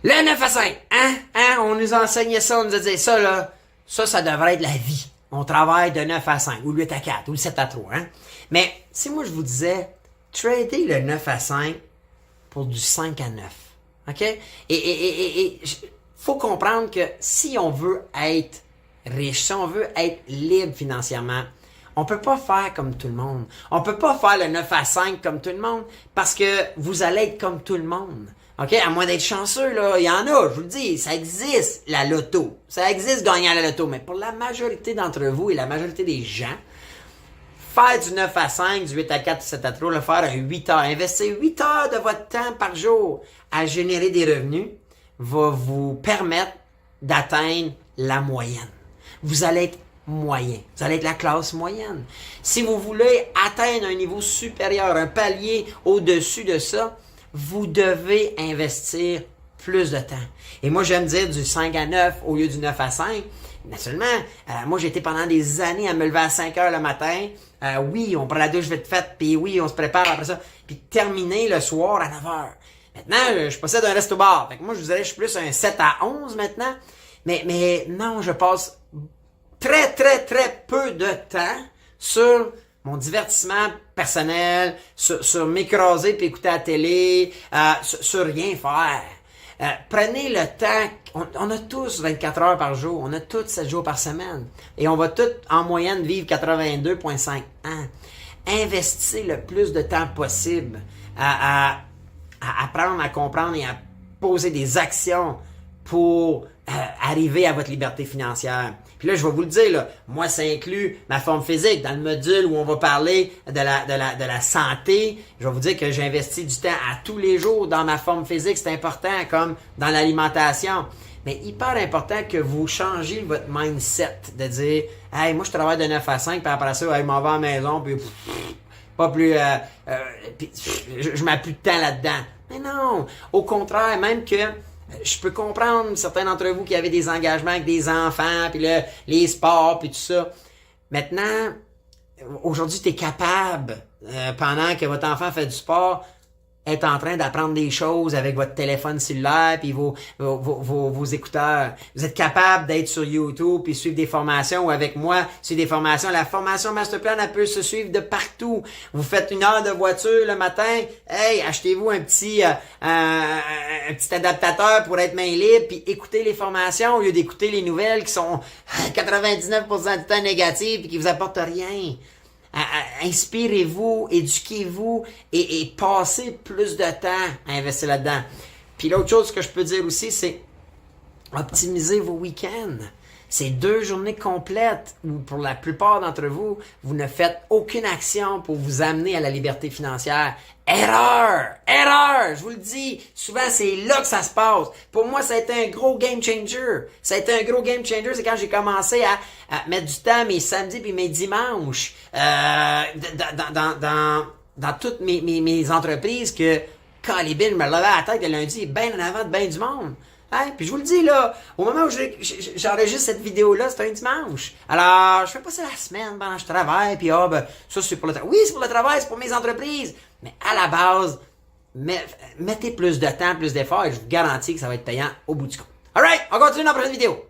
Le 9 à 5, on nous enseignait ça, on nous a dit ça, là. Ça devrait être la vie. On travaille de 9 à 5, ou 8 à 4, ou le 7 à 3, Mais si moi je vous disais, tradez le 9 à 5 pour du 5 à 9, OK? Et faut comprendre que si on veut être riche, si on veut être libre financièrement, on peut pas faire comme tout le monde. On peut pas faire le 9 à 5 comme tout le monde parce que vous allez être comme tout le monde. OK? À moins d'être chanceux, là, il y en a, je vous le dis, ça existe, la loto. Ça existe gagner à la loto. Mais pour la majorité d'entre vous et la majorité des gens, faire du 9 à 5, du 8 à 4, du 7 à 3, le faire à 8 heures, investir 8 heures de votre temps par jour à générer des revenus, va vous permettre d'atteindre la moyenne. Vous allez être moyen. Vous allez être la classe moyenne. Si vous voulez atteindre un niveau supérieur, un palier au-dessus de ça, vous devez investir plus de temps. Et moi, j'aime dire du 5 à 9 au lieu du 9 à 5. Naturellement, moi, j'ai été pendant des années à me lever à 5 heures le matin. Oui, on prend la douche vite faite, puis oui, on se prépare après ça, puis terminer le soir à 9 heures. Maintenant, je possède un resto-bar. Fait que moi, je vous dirais, je suis plus un 7 à 11 maintenant. Mais non, je passe très, très, très peu de temps sur mon divertissement personnel, sur m'écraser puis écouter la télé, sur rien faire. Prenez le temps, on a tous 24 heures par jour, on a tous 7 jours par semaine. Et on va tous, en moyenne, vivre 82,5 ans. Investissez le plus de temps possible à apprendre à comprendre et à poser des actions pour arriver à votre liberté financière. Puis là, je vais vous le dire, là, moi, ça inclut ma forme physique. Dans le module où on va parler de la santé, je vais vous dire que j'investis du temps à tous les jours dans ma forme physique. C'est important, comme dans l'alimentation. Mais hyper important que vous changiez votre mindset, de dire « Hey, moi, je travaille de 9 à 5, puis après ça, je m'en vais à la maison, puis pas plus... puis, je mets plus de temps là-dedans. » Mais non! Au contraire, même que je peux comprendre certains d'entre vous qui avaient des engagements avec des enfants, puis là, les sports, puis tout ça. Maintenant, aujourd'hui, tu es capable, pendant que votre enfant fait du sport, être en train d'apprendre des choses avec votre téléphone cellulaire puis vos écouteurs. Vous êtes capable d'être sur YouTube puis suivre des formations ou avec moi suivre des formations. La formation Masterplan, elle peut se suivre de partout. Vous faites 1 heure de voiture le matin, hey, achetez-vous un petit adaptateur pour être main libre puis écoutez les formations au lieu d'écouter les nouvelles qui sont 99% du temps négatives et qui vous apportent rien. Inspirez-vous, éduquez-vous et passez plus de temps à investir là-dedans. Puis l'autre chose que je peux dire aussi, c'est optimisez vos week-ends. C'est 2 journées complètes où, pour la plupart d'entre vous, vous ne faites aucune action pour vous amener à la liberté financière. Erreur! Je vous le dis, souvent c'est là que ça se passe. Pour moi, ça a été un gros game changer. Ça a été un gros game changer, c'est quand j'ai commencé à mettre du temps mes samedis puis mes dimanches dans toutes mes entreprises que quand les billes me levaient à la tête le lundi, bien en avant de bien du monde. Hein? Puis je vous le dis là, au moment où j'enregistre cette vidéo-là, c'est un dimanche. Alors, je fais pas ça la semaine pendant que je travaille, puis ça c'est pour le travail. Oui, c'est pour le travail, c'est pour mes entreprises. Mais à la base, mettez plus de temps, plus d'efforts, et je vous garantis que ça va être payant au bout du compte. Alright, on continue dans la prochaine vidéo.